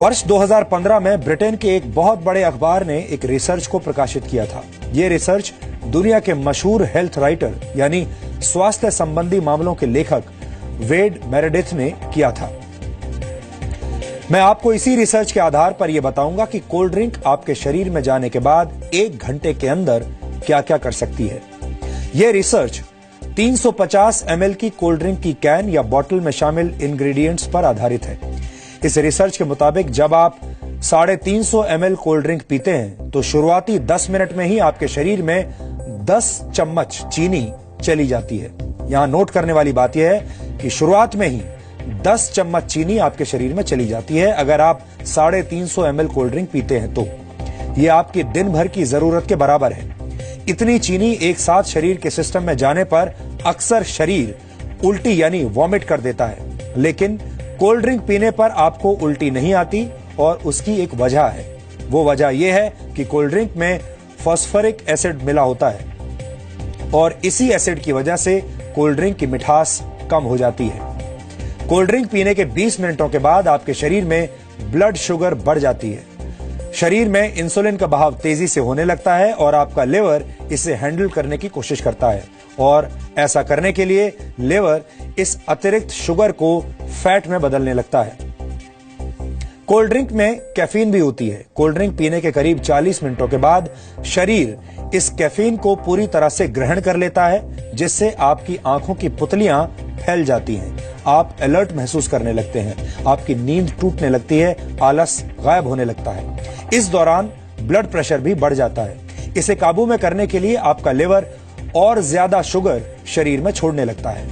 वर्ष 2015 में ब्रिटेन के एक बहुत बड़े अखबार ने एक रिसर्च को प्रकाशित किया था। ये रिसर्च दुनिया के मशहूर हेल्थ राइटर यानी स्वास्थ्य संबंधी मामलों के लेखक वेड मेरेडिथ ने किया था। मैं आपको इसी रिसर्च के आधार पर यह बताऊंगा कि कोल्ड ड्रिंक आपके शरीर में जाने के बाद 1 घंटे के अंदर क्या क्या कर सकती है। यह रिसर्च 350 ml की कोल्ड ड्रिंक की कैन या बोतल में शामिल इंग्रेडिएंट्स पर आधारित है। इस रिसर्च के मुताबिक जब आप 350 ml कोल्ड ड्रिंक पीते हैं तो शुरुआती 10 मिनट में ही आपके शरीर में 10 चम्मच चीनी चली जाती है। यहां नोट करने वाली बात यह है कि शुरुआत में ही 10 चम्मच चीनी आपके शरीर में चली जाती है अगर आप 350 ml कोल्ड ड्रिंक पीते हैं तो यह आपकी दिन भर की जरूरत के बराबर है। इतनी चीनी एक साथ शरीर के सिस्टम में जाने पर अक्सर शरीर उल्टी यानी वॉमिट कर देता है, लेकिन कोल्ड ड्रिंक पीने पर आपको उल्टी नहीं आती और उसकी एक वजह है। वो वजह यह है कि कोल्ड ड्रिंक में फास्फोरिक एसिड मिला होता है और इसी एसिड की वजह से कोल्ड ड्रिंक की मिठास कम हो जाती है। कोल्ड ड्रिंक पीने के 20 मिनटों के बाद आपके शरीर में ब्लड शुगर बढ़ जाती है। शरीर में इंसुलिन का बहाव तेजी से होने लगता है और आपका लिवर इसे हैंडल करने की कोशिश करता है और ऐसा करने के लिए लिवर इस अतिरिक्त शुगर को फैट में बदलने लगता है। कोल्ड ड्रिंक में कैफीन भी होती है। कोल्ड ड्रिंक पीने के करीब 40 मिनटों के बाद शरीर इस कैफीन को पूरी तरह से ग्रहण कर लेता है, जिससे आपकी आंखों की पुतलियां फैल जाती हैं। आप अलर्ट महसूस करने लगते हैं, आपकी नींद टूटने लगती है, आलस गायब होने लगता है। इस दौरान ब्लड प्रेशर भी बढ़ जाता है। इसे काबू में करने के लिए आपका लिवर और ज्यादा शुगर शरीर में छोड़ने लगता है।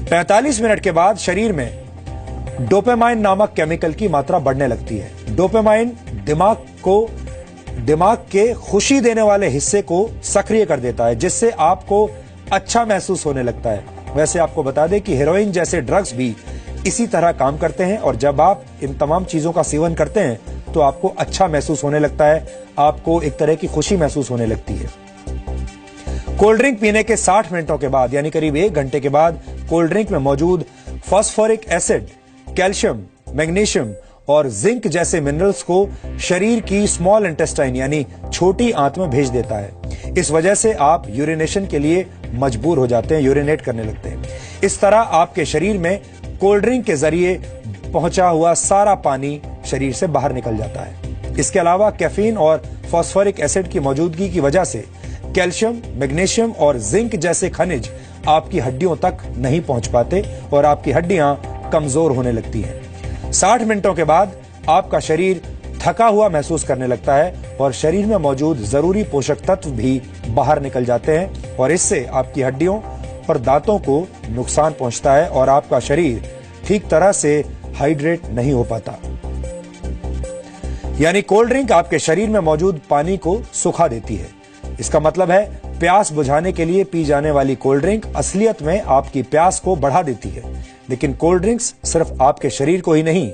45 मिनट के बाद शरीर में डोपामाइन नामक केमिकल की मात्रा बढ़ने लगती है। डोपामाइन दिमाग के खुशी देने वाले हिस्से को सक्रिय कर देता है, जिससे आपको अच्छा महसूस होने लगता है। वैसे आपको बता दें कि हेरोइन जैसे ड्रग्स भी इसी तरह काम करते हैं और जब आप इन तमाम चीजों का सेवन करते हैं तो आपको अच्छा महसूस होने लगता है, आपको एक तरह की खुशी महसूस होने लगती है। कोल्ड ड्रिंक पीने के 60 मिनटों के बाद यानी करीब 1 घंटे के बाद कोल्ड ड्रिंक में मौजूद फास्फोरिक एसिड कैल्शियम, मैग्नीशियम और जिंक जैसे मिनरल्स को शरीर की स्मॉल इंटेस्टाइन यानी छोटी आंत में भेज देता है। इस वजह से आप यूरिनेशन के लिए मजबूर हो जाते हैं, यूरिनेट करने लगते हैं। इस तरह आपके शरीर में कोल्ड ड्रिंक के जरिए पहुंचा हुआ सारा पानी शरीर से बाहर निकल जाता है। इसके अलावा कैफीन और फास्फोरिक एसिड की मौजूदगी की वजह से कैल्शियम, मैग्नीशियम और जिंक जैसे खनिज आपकी हड्डियों तक नहीं पहुंच पाते और आपकी हड्डियां कमजोर होने लगती हैं। 60 मिनटों के बाद आपका शरीर थका हुआ महसूस करने लगता है और शरीर में मौजूद जरूरी पोषक तत्व भी बाहर निकल जाते हैं और इससे आपकी हड्डियों और दांतों को नुकसान पहुंचता है और आपका शरीर ठीक तरह से हाइड्रेट नहीं हो पाता। यानी कोल्ड ड्रिंक आपके शरीर में मौजूद पानी को सुखा देती है। इसका मतलब है प्यास बुझाने के लिए पी जाने वाली कोल्ड ड्रिंक असलियत में आपकी प्यास को बढ़ा देती है। लेकिन कोल्ड ड्रिंक्स सिर्फ आपके शरीर को ही नहीं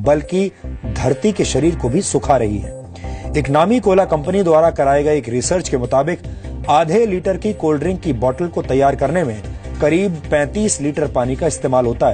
बल्कि धरती के शरीर को भी सुखा रही है। एक नामी कोला कंपनी द्वारा कराए गए एक रिसर्च के मुताबिक आधे लीटर की कोल्ड ड्रिंक की बोतल को तैयार करने में करीब 35 लीटर पानी का इस्तेमाल होता है।